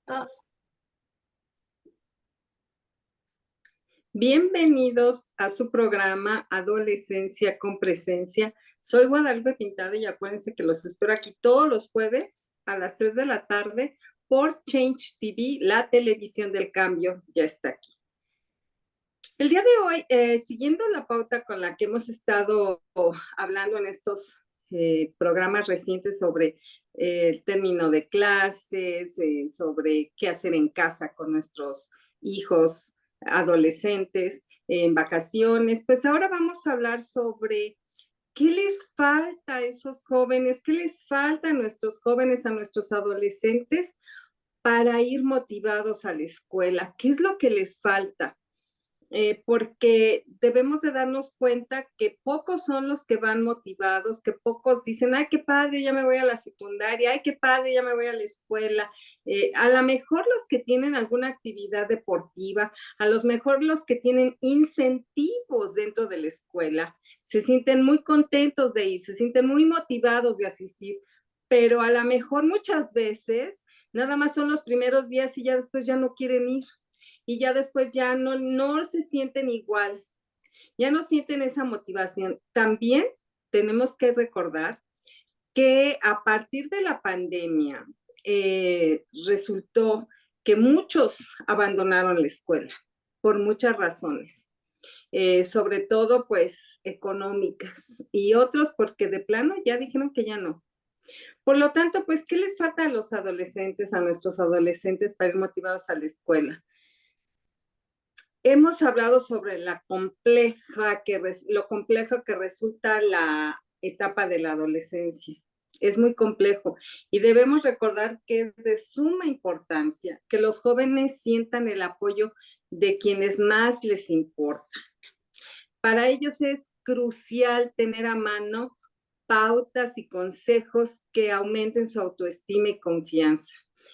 Ah, Bienvenidos a su programa Adolescencia con Presencia. Soy Guadalupe Pintado y acuérdense que los espero aquí todos los jueves a las 3 de la tarde por Change TV, la televisión del cambio ya está aquí. El día de hoy, siguiendo la pauta con la que hemos estado hablando en estos programas recientes sobre el término de clases, sobre qué hacer en casa con nuestros hijos adolescentes en vacaciones, pues ahora vamos a hablar sobre qué les falta a esos jóvenes, qué les falta a nuestros jóvenes, a nuestros adolescentes para ir motivados a la escuela, qué es lo que les falta. Porque debemos de darnos cuenta que pocos son los que van motivados, que pocos dicen, ay, qué padre, ya me voy a la secundaria, ay, qué padre, ya me voy a la escuela. A lo mejor los que tienen alguna actividad deportiva, a lo mejor los que tienen incentivos dentro de la escuela, se sienten muy contentos de ir, se sienten muy motivados de asistir, pero a lo mejor muchas veces nada más son los primeros días y ya después ya no quieren ir y ya después ya no se sienten igual, ya no sienten esa motivación. También tenemos que recordar que a partir de la pandemia resultó que muchos abandonaron la escuela por muchas razones, sobre todo pues económicas y otros porque de plano ya dijeron que ya no. Por lo tanto, pues, ¿qué les falta a los adolescentes, a nuestros adolescentes para ir motivados a la escuela? Hemos hablado sobre lo complejo que resulta la etapa de la adolescencia. Es muy complejo y debemos recordar que es de suma importancia que los jóvenes sientan el apoyo de quienes más les importa. Para ellos es crucial tener a mano pautas y consejos que aumenten su autoestima y confianza.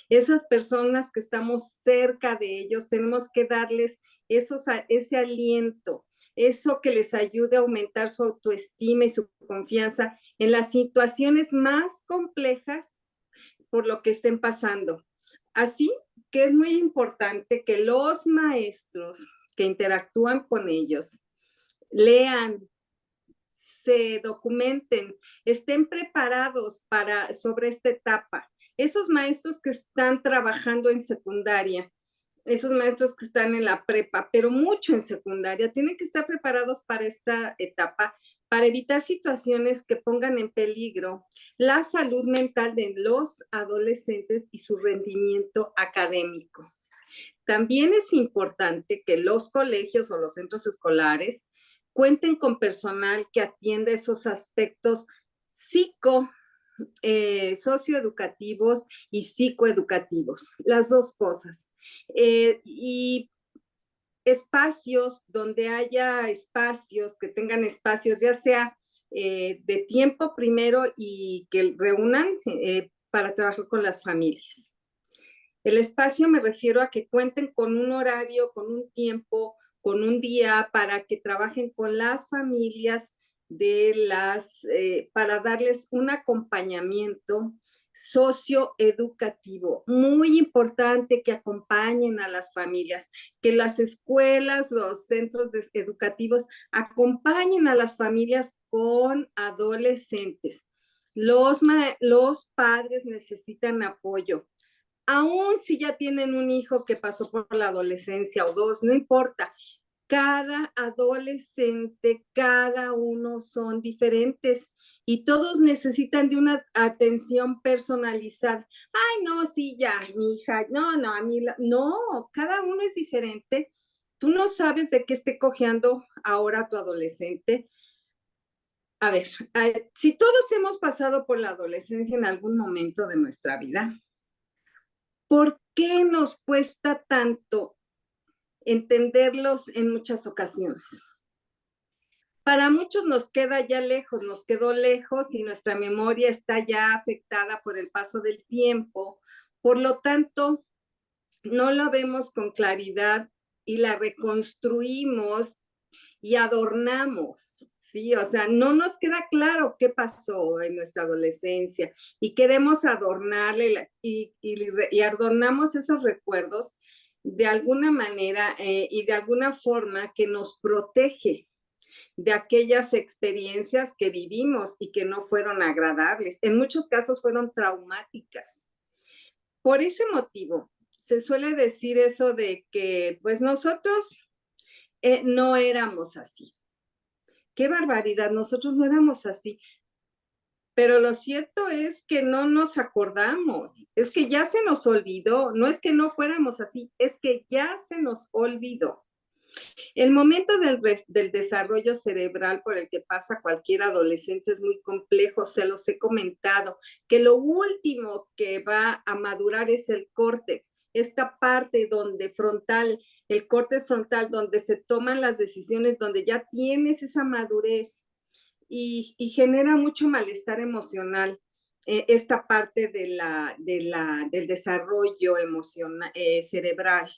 Esas personas que estamos cerca de ellos, tenemos que darles ese aliento, eso que les ayude a aumentar su autoestima y su confianza en las situaciones más complejas por lo que estén pasando. Así que es muy importante que los maestros que interactúan con ellos lean, se documenten, estén preparados sobre esta etapa. Esos maestros que están trabajando en secundaria, esos maestros que están en la prepa, pero mucho en secundaria, tienen que estar preparados para esta etapa, para evitar situaciones que pongan en peligro la salud mental de los adolescentes y su rendimiento académico. También es importante que los colegios o los centros escolares cuenten con personal que atienda esos aspectos socioeducativos y psicoeducativos, las dos cosas. Y espacios donde haya espacios, que tengan espacios, ya sea de tiempo primero y que reúnan para trabajar con las familias. El espacio me refiero a que cuenten con un horario, con un tiempo, con un día para que trabajen con las familias para darles un acompañamiento socioeducativo. Muy importante que acompañen a las familias, que las escuelas, los centros educativos acompañen a las familias con adolescentes. Los padres necesitan apoyo aún si ya tienen un hijo que pasó por la adolescencia o dos, no importa. Cada adolescente, cada uno son diferentes y todos necesitan de una atención personalizada. Ay, no, sí, ya, mi hija, no, no, a mí, no, cada uno es diferente. Tú no sabes de qué esté cojeando ahora tu adolescente. A ver, si todos hemos pasado por la adolescencia en algún momento de nuestra vida, ¿por qué nos cuesta tanto entenderlos en muchas ocasiones? Para muchos nos queda ya lejos, nos quedó lejos y nuestra memoria está ya afectada por el paso del tiempo. Por lo tanto, no la vemos con claridad y la reconstruimos y adornamos, Sí, o sea, no nos queda claro qué pasó en nuestra adolescencia y queremos adornarle y adornamos esos recuerdos de alguna manera y de alguna forma que nos protege de aquellas experiencias que vivimos y que no fueron agradables. En muchos casos fueron traumáticas. Por ese motivo, se suele decir eso de que pues nosotros no éramos así. Qué barbaridad, nosotros no éramos así. Pero lo cierto es que no nos acordamos, es que ya se nos olvidó, no es que no fuéramos así, es que ya se nos olvidó. El momento del desarrollo cerebral por el que pasa cualquier adolescente es muy complejo, se los he comentado, que lo último que va a madurar es el córtex, esta parte donde frontal, el córtex frontal, donde se toman las decisiones, donde ya tienes esa madurez y genera mucho malestar emocional. Esta parte del desarrollo emocional, cerebral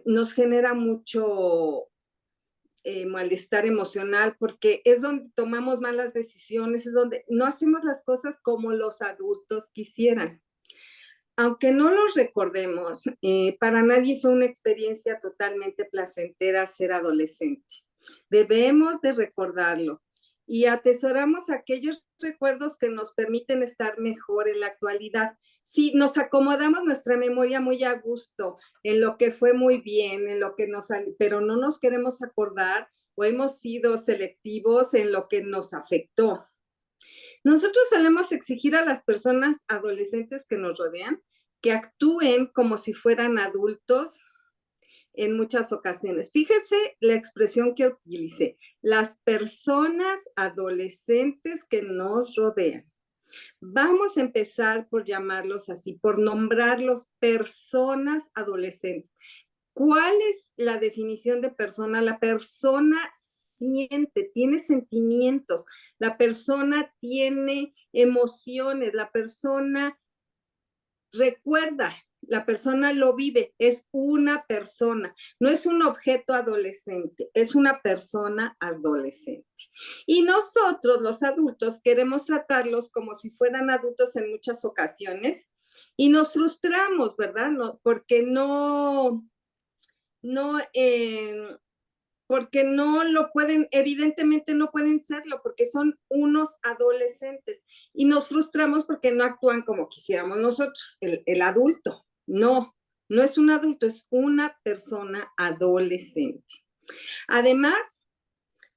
nos genera mucho malestar emocional porque es donde tomamos malas decisiones, es donde no hacemos las cosas como los adultos quisieran. Aunque no los recordemos, para nadie fue una experiencia totalmente placentera ser adolescente. Debemos de recordarlo y atesoramos aquellos recuerdos que nos permiten estar mejor en la actualidad. Si nos acomodamos nuestra memoria muy a gusto en lo que fue muy bien, en lo que nos, pero no nos queremos acordar o hemos sido selectivos en lo que nos afectó. Nosotros solemos exigir a las personas adolescentes que nos rodean que actúen como si fueran adultos en muchas ocasiones. Fíjese la expresión que utilicé, las personas adolescentes que nos rodean. Vamos a empezar por llamarlos así, por nombrarlos personas adolescentes. ¿Cuál es la definición de persona? La persona siente, tiene sentimientos, la persona tiene emociones, la persona recuerda, la persona lo vive, es una persona, no es un objeto adolescente, es una persona adolescente. Y nosotros, los adultos, queremos tratarlos como si fueran adultos en muchas ocasiones y nos frustramos, ¿verdad? No, no, porque no lo pueden, evidentemente no pueden serlo, porque son unos adolescentes y nos frustramos porque no actúan como quisiéramos nosotros, el adulto. No, no es un adulto, es una persona adolescente. Además,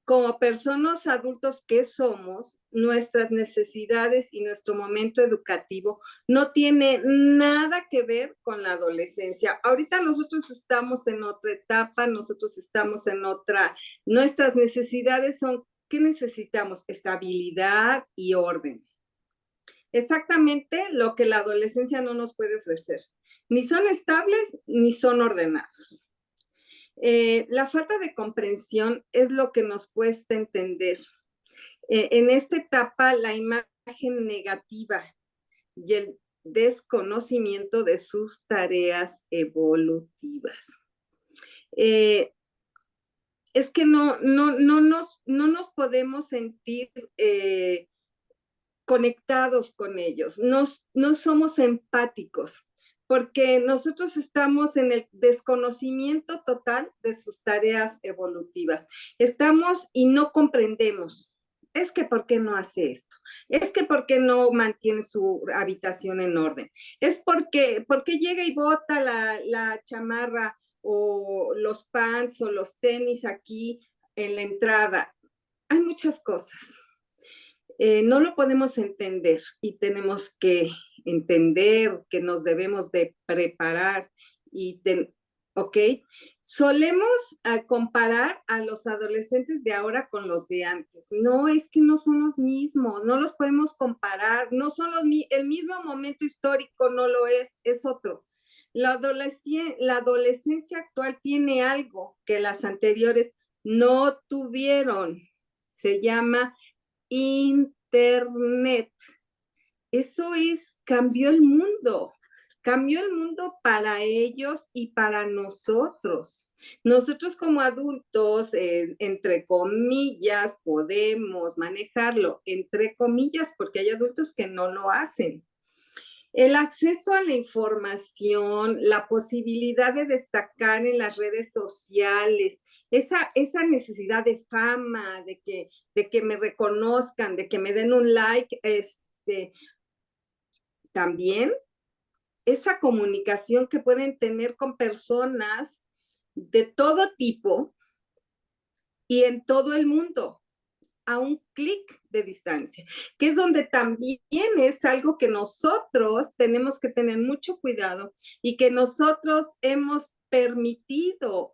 como personas adultos que somos, nuestras necesidades y nuestro momento educativo no tiene nada que ver con la adolescencia. Ahorita nosotros estamos en otra etapa, nosotros estamos en otra, nuestras necesidades son, ¿qué necesitamos? Estabilidad y orden. Exactamente lo que la adolescencia no nos puede ofrecer. Ni son estables ni son ordenados. La falta de comprensión es lo que nos cuesta entender. En esta etapa, la imagen negativa y el desconocimiento de sus tareas evolutivas. Es que no nos podemos sentir conectados con ellos, no somos empáticos porque nosotros estamos en el desconocimiento total de sus tareas evolutivas. Estamos y no comprendemos. Es que ¿por qué no hace esto? Es que ¿por qué no mantiene su habitación en orden? Es porque llega y bota la chamarra o los pants o los tenis aquí en la entrada. Hay muchas cosas. No lo podemos entender y tenemos que entender que nos debemos de preparar ¿ok? Solemos comparar a los adolescentes de ahora con los de antes. No, es que no son los mismos, no los podemos comparar, no son el mismo momento histórico, no lo es otro. La adolescencia actual tiene algo que las anteriores no tuvieron. Se llama Internet. Eso cambió el mundo, cambió el mundo para ellos y para nosotros. Nosotros como adultos, entre comillas, podemos manejarlo, entre comillas, porque hay adultos que no lo hacen. El acceso a la información, la posibilidad de destacar en las redes sociales, esa necesidad de fama, de que me reconozcan, de que me den un like, también esa comunicación que pueden tener con personas de todo tipo y en todo el mundo, a un clic de distancia, que es donde también es algo que nosotros tenemos que tener mucho cuidado y que nosotros hemos permitido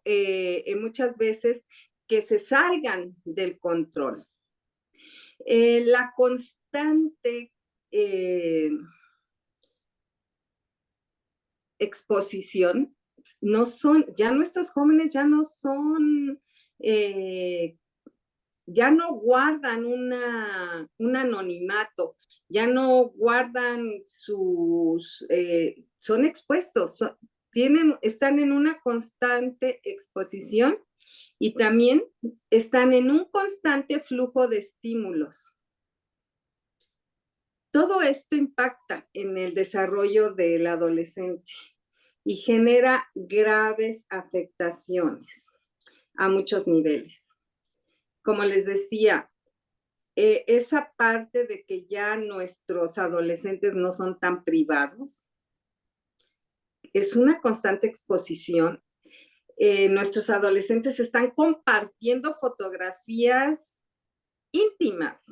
muchas veces que se salgan del control. La constante exposición, no son, ya nuestros jóvenes ya no son, ya no guardan un anonimato, ya no guardan sus, son expuestos, están en una constante exposición y también están en un constante flujo de estímulos. Todo esto impacta en el desarrollo del adolescente y genera graves afectaciones a muchos niveles. Como les decía, esa parte de que ya nuestros adolescentes no son tan privados, es una constante exposición. Nuestros adolescentes están compartiendo fotografías íntimas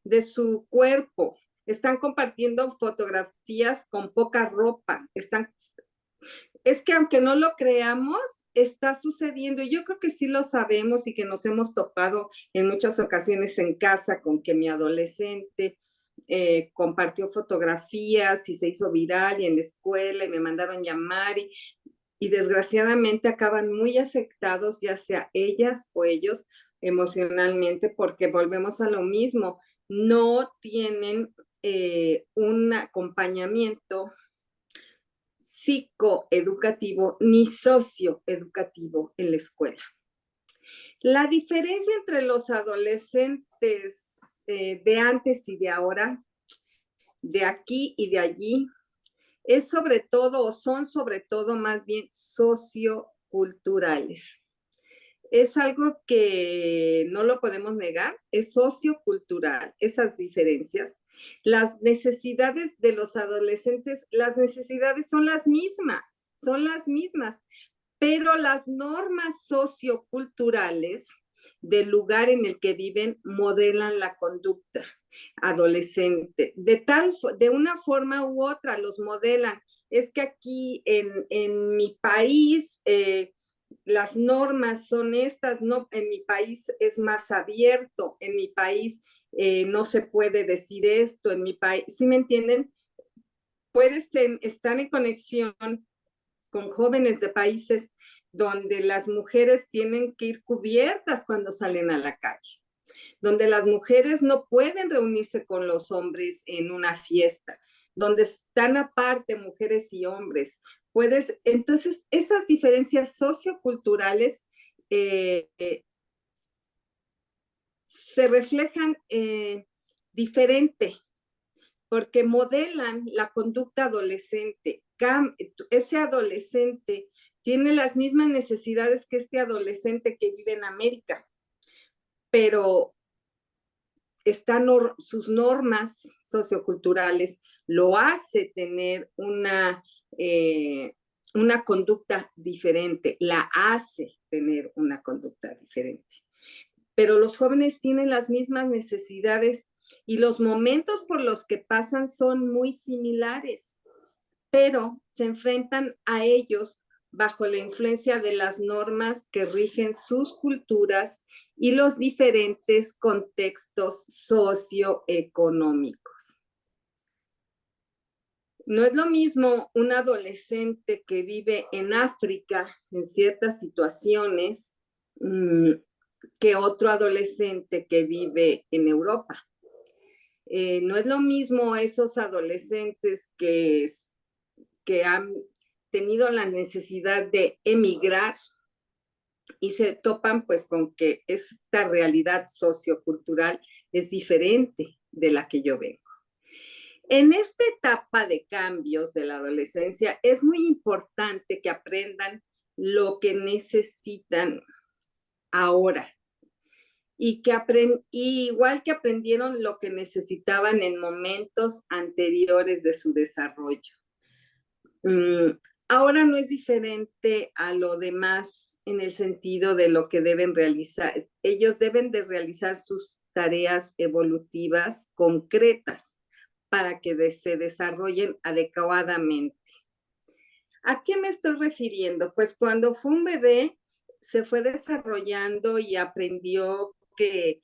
de su cuerpo, están compartiendo fotografías con poca ropa, es que aunque no lo creamos, está sucediendo. Y yo creo que sí lo sabemos y que nos hemos topado en muchas ocasiones en casa con que mi adolescente compartió fotografías y se hizo viral y en la escuela y me mandaron llamar y desgraciadamente acaban muy afectados, ya sea ellas o ellos emocionalmente, porque volvemos a lo mismo, no tienen un acompañamiento psicoeducativo ni socioeducativo en la escuela. La diferencia entre los adolescentes de antes y de ahora, de aquí y de allí, es sobre todo, o son sobre todo más bien socioculturales. Es algo que no lo podemos negar, es sociocultural, esas diferencias. Las necesidades de los adolescentes, las necesidades son las mismas, pero las normas socioculturales del lugar en el que viven modelan la conducta adolescente. De una forma u otra los modelan. Es que aquí en mi país las normas son estas, no, en mi país es más abierto, en mi país no se puede decir esto, en mi país, ¿sí me entienden? Puedes estar en conexión con jóvenes de países donde las mujeres tienen que ir cubiertas cuando salen a la calle, donde las mujeres no pueden reunirse con los hombres en una fiesta, donde están aparte mujeres y hombres. Entonces, esas diferencias socioculturales se reflejan diferente, porque modelan la conducta adolescente. Ese adolescente tiene las mismas necesidades que este adolescente que vive en América, pero sus normas socioculturales lo hace tener una conducta diferente, la hace tener una conducta diferente. Pero los jóvenes tienen las mismas necesidades y los momentos por los que pasan son muy similares, pero se enfrentan a ellos bajo la influencia de las normas que rigen sus culturas y los diferentes contextos socioeconómicos. No es lo mismo un adolescente que vive en África en ciertas situaciones que otro adolescente que vive en Europa. No es lo mismo esos adolescentes que que han tenido la necesidad de emigrar y se topan pues con que esta realidad sociocultural es diferente de la que yo vengo. En esta etapa de cambios de la adolescencia es muy importante que aprendan lo que necesitan ahora y igual que aprendieron lo que necesitaban en momentos anteriores de su desarrollo. Ahora no es diferente a lo demás en el sentido de lo que deben realizar. Ellos deben de realizar sus tareas evolutivas concretas para que se desarrollen adecuadamente. ¿A qué me estoy refiriendo? Pues cuando fue un bebé, se fue desarrollando y aprendió que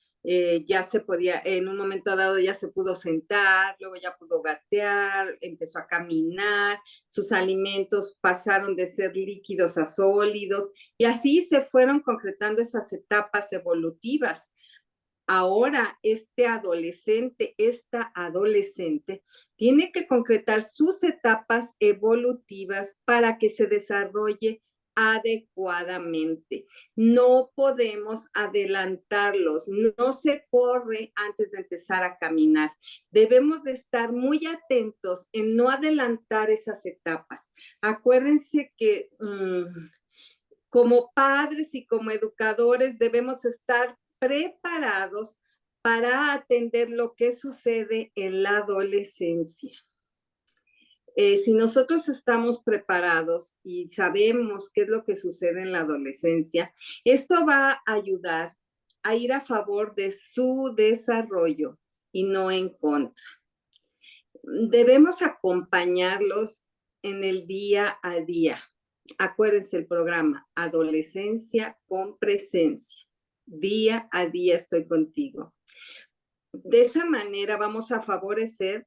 ya se podía, en un momento dado ya se pudo sentar, luego ya pudo gatear, empezó a caminar, sus alimentos pasaron de ser líquidos a sólidos y así se fueron concretando esas etapas evolutivas. Ahora esta adolescente, tiene que concretar sus etapas evolutivas para que se desarrolle adecuadamente. No podemos adelantarlos, no se corre antes de empezar a caminar. Debemos de estar muy atentos en no adelantar esas etapas. Acuérdense que como padres y como educadores debemos estar preparados para atender lo que sucede en la adolescencia. Si nosotros estamos preparados y sabemos qué es lo que sucede en la adolescencia, esto va a ayudar a ir a favor de su desarrollo y no en contra. Debemos acompañarlos en el día a día. Acuérdense el programa Adolescencia con Presencia. Día a día estoy contigo. De esa manera vamos a favorecer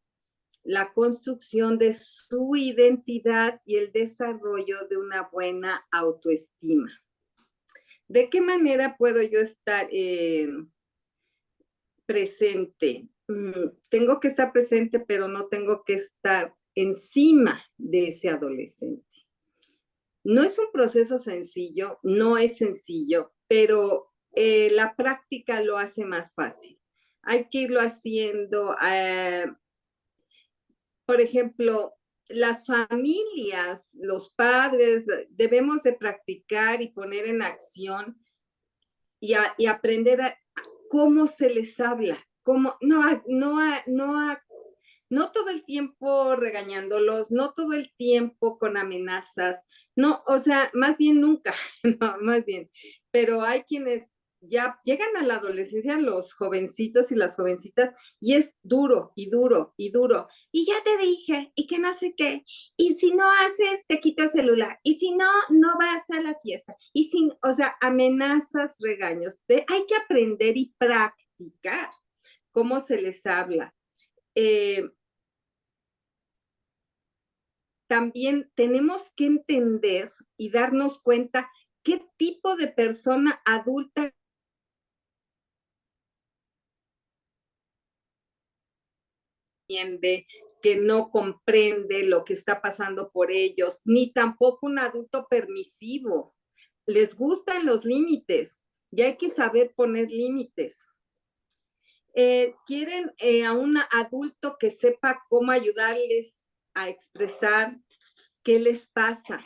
la construcción de su identidad y el desarrollo de una buena autoestima. ¿De qué manera puedo yo estar presente? Tengo que estar presente, pero no tengo que estar encima de ese adolescente. No es un proceso sencillo, no es sencillo, pero la práctica lo hace más fácil. Hay que irlo haciendo. Por ejemplo, las familias, los padres, debemos de practicar y poner en acción y aprender a cómo se les habla, cómo, no todo el tiempo regañándolos, no todo el tiempo con amenazas, no, o sea, más bien nunca, no, más bien, pero hay quienes ya llegan a la adolescencia, los jovencitos y las jovencitas, y es duro y duro y duro. Y ya te dije, y que no sé qué, y si no haces, te quito el celular, y si no, no vas a la fiesta, y si, o sea, amenazas, regaños. Hay que aprender y practicar cómo se les habla. También tenemos que entender y darnos cuenta qué tipo de persona adulta entiende, que no comprende lo que está pasando por ellos, ni tampoco un adulto permisivo. Les gustan los límites y hay que saber poner límites. Quieren a un adulto que sepa cómo ayudarles a expresar qué les pasa,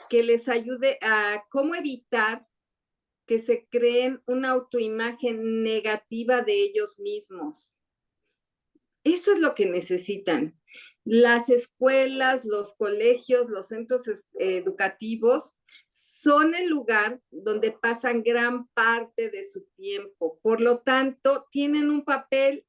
que les ayude a cómo evitar que se creen una autoimagen negativa de ellos mismos. Eso es lo que necesitan. Las escuelas, los colegios, los centros educativos son el lugar donde pasan gran parte de su tiempo. Por lo tanto, tienen un papel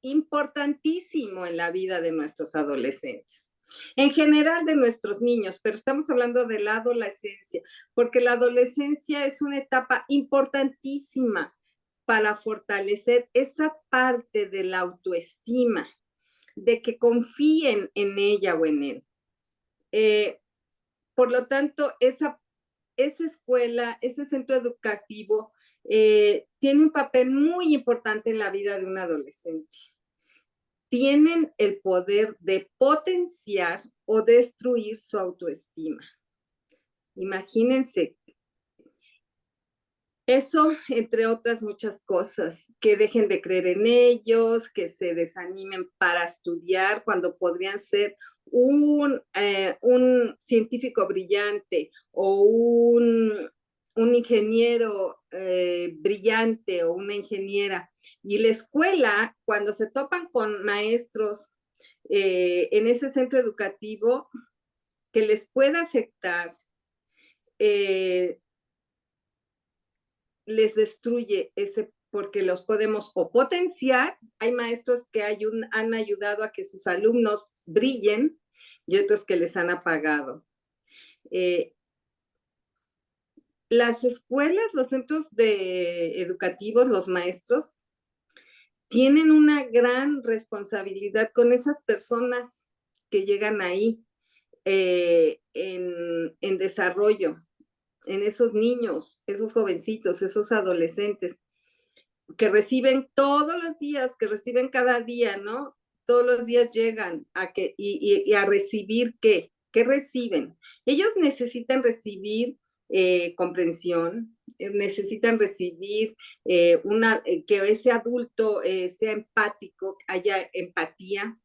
importantísimo en la vida de nuestros adolescentes. En general de nuestros niños, pero estamos hablando de la adolescencia, porque la adolescencia es una etapa importantísima para fortalecer esa parte de la autoestima, de que confíen en ella o en él. Por lo tanto, esa escuela, ese centro educativo, tiene un papel muy importante en la vida de un adolescente. tienen el poder de potenciar o destruir su autoestima. Imagínense. Eso, entre otras muchas cosas, que dejen de creer en ellos, que se desanimen para estudiar cuando podrían ser un científico brillante o un ingeniero brillante o una ingeniera. Y la escuela, cuando se topan con maestros en ese centro educativo, que les pueda afectar, les destruye ese, porque los podemos o potenciar. Hay maestros que han ayudado a que sus alumnos brillen y otros que les han apagado. Las escuelas, los centros educativos, los maestros, tienen una gran responsabilidad con esas personas que llegan ahí en desarrollo, en esos niños, esos jovencitos, esos adolescentes que reciben todos los días, que reciben cada día, ¿no? Todos los días llegan y a recibir ¿qué? ¿Qué reciben? Ellos necesitan recibir comprensión, necesitan recibir que ese adulto sea empático, haya empatía.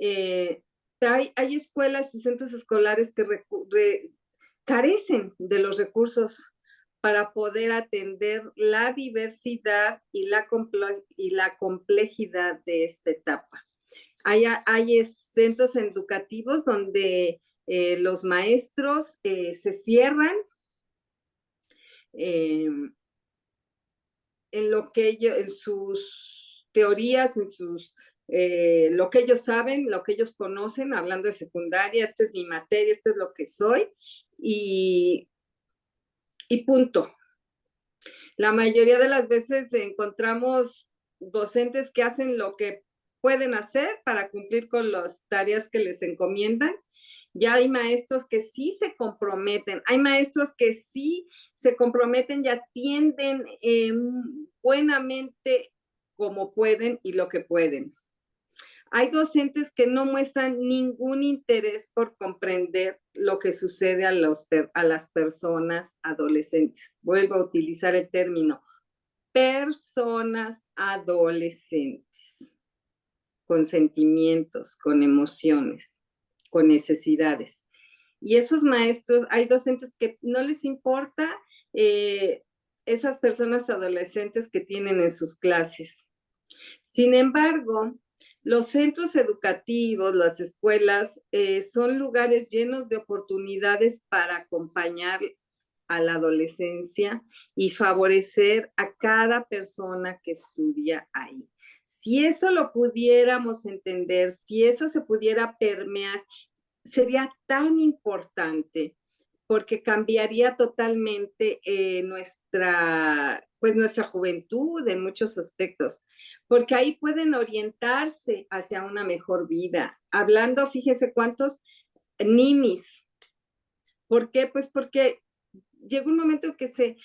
Hay escuelas y centros escolares que carecen de los recursos para poder atender la diversidad y la complejidad de esta etapa. Hay centros educativos donde los maestros se cierran en sus teorías, lo que ellos saben, lo que ellos conocen, hablando de secundaria, esta es mi materia, esto es lo que soy, y punto. La mayoría de las veces encontramos docentes que hacen lo que pueden hacer para cumplir con las tareas que les encomiendan. Ya hay maestros que sí se comprometen, hay maestros que sí se comprometen y atienden buenamente como pueden y lo que pueden. Hay docentes que no muestran ningún interés por comprender lo que sucede a las personas adolescentes. Vuelvo a utilizar el término, personas adolescentes, con sentimientos, con emociones, con necesidades. Y esos maestros, hay docentes que no les importa esas personas adolescentes que tienen en sus clases. Sin embargo, los centros educativos, las escuelas, son lugares llenos de oportunidades para acompañar a la adolescencia y favorecer a cada persona que estudia ahí. Si eso lo pudiéramos entender, si eso se pudiera permear, sería tan importante porque cambiaría totalmente nuestra juventud en muchos aspectos, porque ahí pueden orientarse hacia una mejor vida. Hablando, fíjese cuántos ninis. ¿Por qué? Pues porque llega un momento que se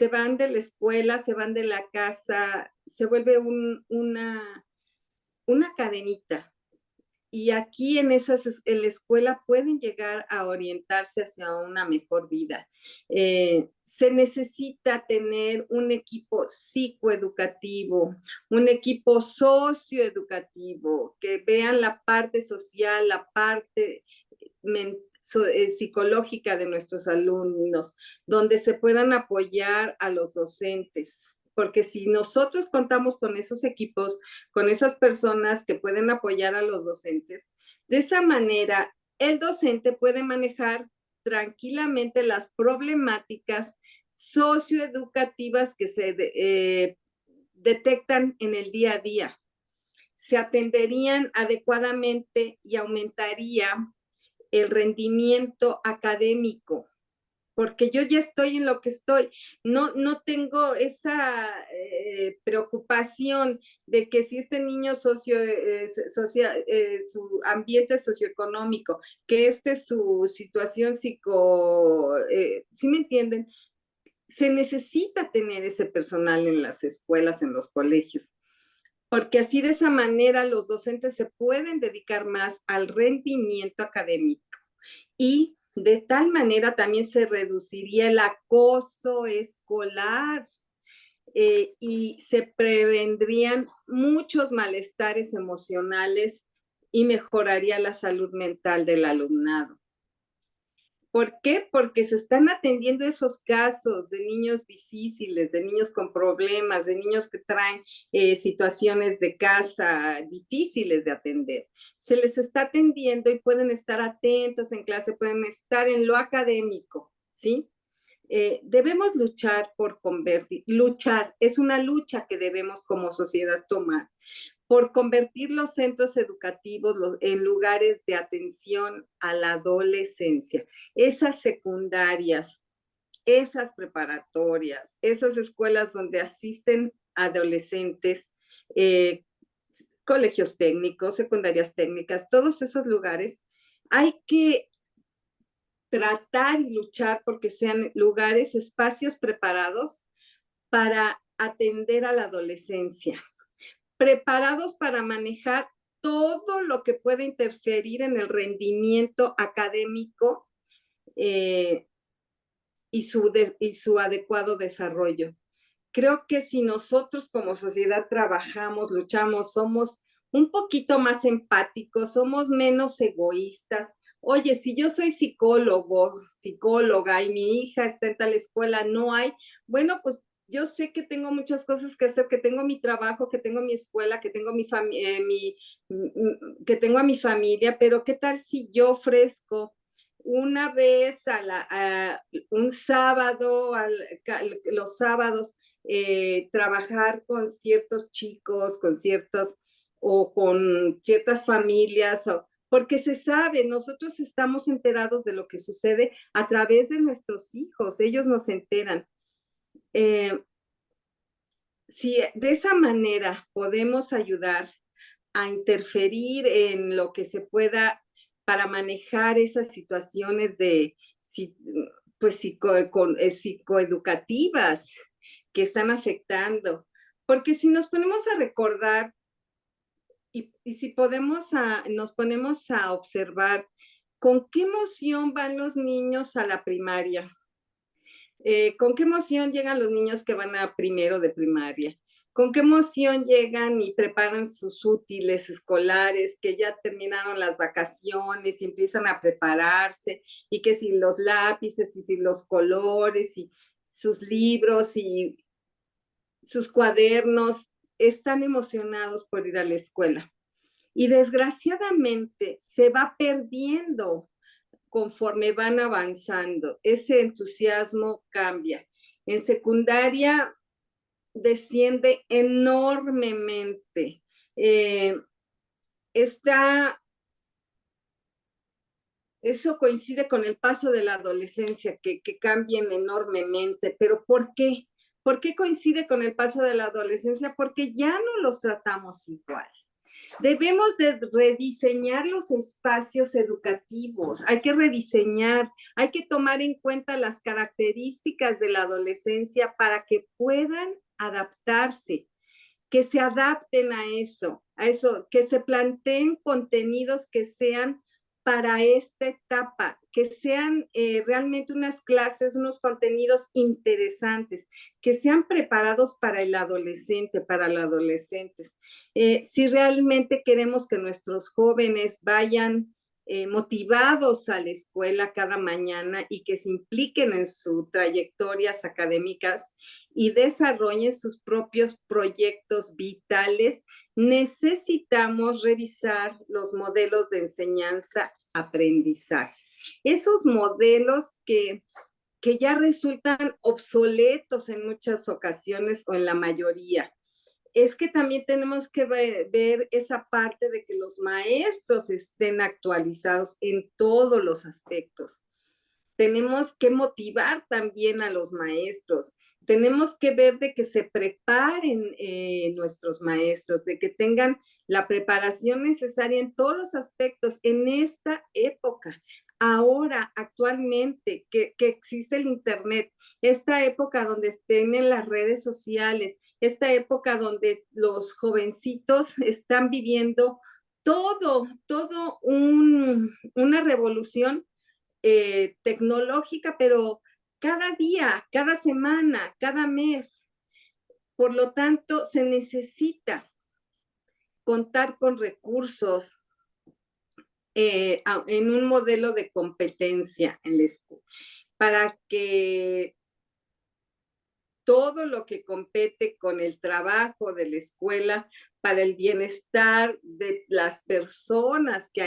van de la escuela, se van de la casa, se vuelve una cadenita. Y aquí en la escuela pueden llegar a orientarse hacia una mejor vida. Se necesita tener un equipo psicoeducativo, un equipo socioeducativo, que vean la parte social, la parte psicológica de nuestros alumnos, donde se puedan apoyar a los docentes. Porque si nosotros contamos con esos equipos, con esas personas que pueden apoyar a los docentes, de esa manera el docente puede manejar tranquilamente las problemáticas socioeducativas que se detectan en el día a día. Se atenderían adecuadamente y aumentaría el rendimiento académico, porque yo ya estoy en lo que estoy. No tengo esa preocupación de que si este niño su ambiente socioeconómico, que su situación ¿sí me entienden? Se necesita tener ese personal en las escuelas, en los colegios, porque así de esa manera los docentes se pueden dedicar más al rendimiento académico y de tal manera también se reduciría el acoso escolar y se prevendrían muchos malestares emocionales y mejoraría la salud mental del alumnado. ¿Por qué? Porque se están atendiendo esos casos de niños difíciles, de niños con problemas, de niños que traen situaciones de casa difíciles de atender. Se les está atendiendo y pueden estar atentos en clase, pueden estar en lo académico, ¿sí? Debemos luchar por convertir, luchar, es una lucha que debemos como sociedad tomar por convertir los centros educativos en lugares de atención a la adolescencia. Esas secundarias, esas preparatorias, esas escuelas donde asisten adolescentes, eh, colegios técnicos, secundarias técnicas, todos esos lugares, hay que tratar y luchar porque sean lugares, espacios preparados para atender a la adolescencia, preparados para manejar todo lo que puede interferir en el rendimiento académico eh, y su adecuado desarrollo. Creo que si nosotros como sociedad trabajamos, luchamos, somos un poquito más empáticos, somos menos egoístas. Oye, si yo soy psicólogo, psicóloga y mi hija está en tal escuela, no hay, bueno, pues yo sé que tengo muchas cosas que hacer, que tengo mi trabajo, que tengo mi escuela, que tengo que tengo a mi familia, pero ¿qué tal si yo ofrezco una vez un sábado, los sábados, trabajar con ciertos chicos, con ciertas o con ciertas familias, porque se sabe, nosotros estamos enterados de lo que sucede a través de nuestros hijos, ellos nos enteran. Si de esa manera podemos ayudar a interferir en lo que se pueda para manejar esas situaciones de pues psicoeducativas que están afectando. Porque si nos ponemos a recordar y si nos ponemos a observar con qué emoción van los niños a la primaria, con qué emoción llegan los niños que van a primero de primaria, con qué emoción llegan y preparan sus útiles escolares, que ya terminaron las vacaciones y empiezan a prepararse, y que si los lápices y si los colores y sus libros y sus cuadernos, están emocionados por ir a la escuela. Y desgraciadamente se va perdiendo conforme van avanzando. Ese entusiasmo cambia. En secundaria desciende enormemente. Está, eso coincide con el paso de la adolescencia, que cambien enormemente. ¿Pero por qué? ¿Por qué coincide con el paso de la adolescencia? Porque ya no los tratamos igual. Debemos de rediseñar los espacios educativos, hay que rediseñar, hay que tomar en cuenta las características de la adolescencia para que puedan adaptarse, que se adapten a eso, que se planteen contenidos que sean para esta etapa, que sean realmente unas clases, unos contenidos interesantes, que sean preparados para el adolescente, para los adolescentes. Si realmente queremos que nuestros jóvenes vayan motivados a la escuela cada mañana y que se impliquen en sus trayectorias académicas y desarrollen sus propios proyectos vitales, necesitamos revisar los modelos de enseñanza-aprendizaje. Esos modelos que ya resultan obsoletos en muchas ocasiones o en la mayoría. Es que también tenemos que ver esa parte de que los maestros estén actualizados en todos los aspectos. Tenemos que motivar también a los maestros. tenemos que ver de que se preparen nuestros maestros, de que tengan la preparación necesaria en todos los aspectos en esta época. Ahora, actualmente, que existe el Internet, esta época donde tienen las redes sociales, esta época donde los jovencitos están viviendo todo una revolución tecnológica, pero cada día, cada semana, cada mes. Por lo tanto, se necesita contar con recursos en un modelo de competencia en la escuela, para que todo lo que compete con el trabajo de la escuela, para el bienestar de las personas que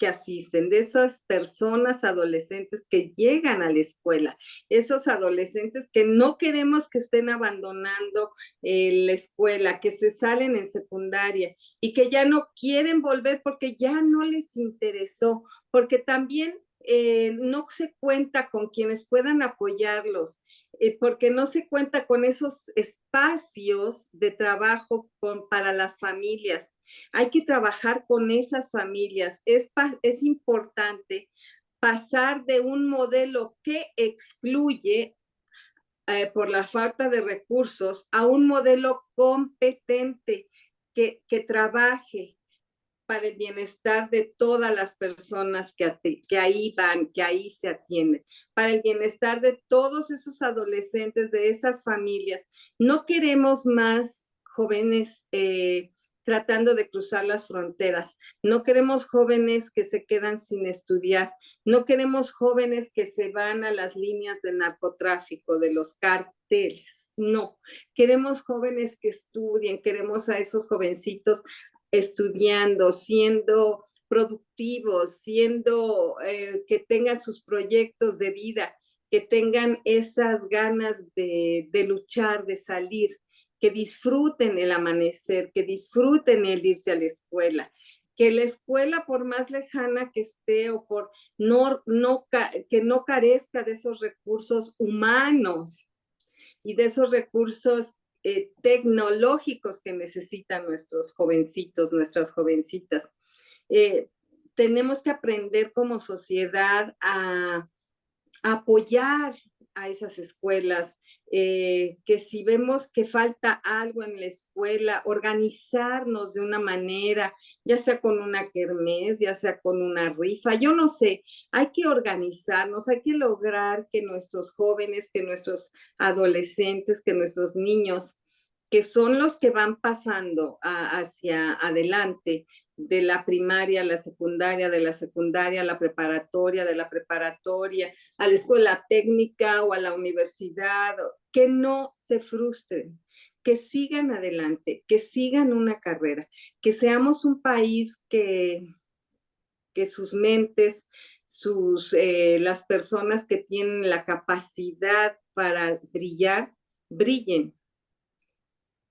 asisten, de esas personas adolescentes que llegan a la escuela, esos adolescentes que no queremos que estén abandonando la escuela, que se salen en secundaria y que ya no quieren volver porque ya no les interesó, porque también no se cuenta con quienes puedan apoyarlos, porque no se cuenta con esos espacios de trabajo para las familias. Hay que trabajar con esas familias. Es importante pasar de un modelo que excluye por la falta de recursos a un modelo competente que trabaje para el bienestar de todas las personas que ahí van, que ahí se atienden, para el bienestar de todos esos adolescentes, de esas familias. No queremos más jóvenes tratando de cruzar las fronteras. No queremos jóvenes que se quedan sin estudiar. No queremos jóvenes que se van a las líneas del narcotráfico, de los cárteles. No, queremos jóvenes que estudien, queremos a esos jovencitos estudiando, siendo productivos, que tengan sus proyectos de vida, que tengan esas ganas de luchar, de salir, que disfruten el amanecer, que disfruten el irse a la escuela, que la escuela, por más lejana que esté o por que no carezca de esos recursos humanos y de esos recursos tecnológicos que necesitan nuestros jovencitos, nuestras jovencitas. Eh, tenemos que aprender como sociedad a apoyar a esas escuelas, que si vemos que falta algo en la escuela, organizarnos de una manera, ya sea con una kermés, ya sea con una rifa, yo no sé, hay que organizarnos, hay que lograr que nuestros jóvenes, que nuestros adolescentes, que nuestros niños, que son los que van pasando hacia adelante, de la primaria a la secundaria, de la secundaria a la preparatoria, de la preparatoria a la escuela técnica o a la universidad, que no se frustren, que sigan adelante, que sigan una carrera, que seamos un país que sus mentes, las personas que tienen la capacidad para brillar, brillen,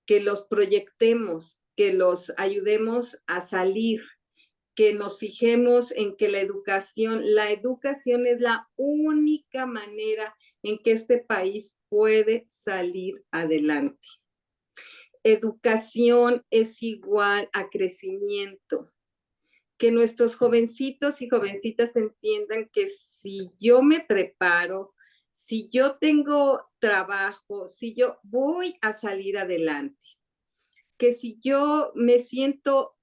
que los proyectemos, que los ayudemos a salir, que nos fijemos en que la educación es la única manera en que este país puede salir adelante. Educación es igual a crecimiento. Que nuestros jovencitos y jovencitas entiendan que si yo me preparo, si yo tengo trabajo, si yo voy a salir adelante, que si yo me siento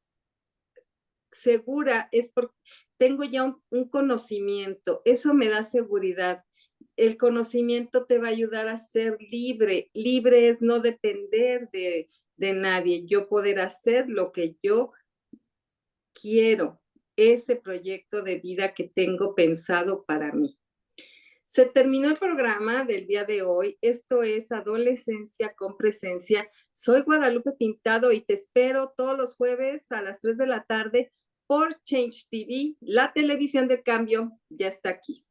segura es porque tengo ya un conocimiento, eso me da seguridad. El conocimiento te va a ayudar a ser libre. Libre es no depender de nadie, yo poder hacer lo que yo quiero, ese proyecto de vida que tengo pensado para mí. Se terminó el programa del día de hoy. Esto es Adolescencia con Presencia. Soy Guadalupe Pintado y te espero todos los jueves a las 3 de la tarde por Change TV. La televisión del cambio ya está aquí.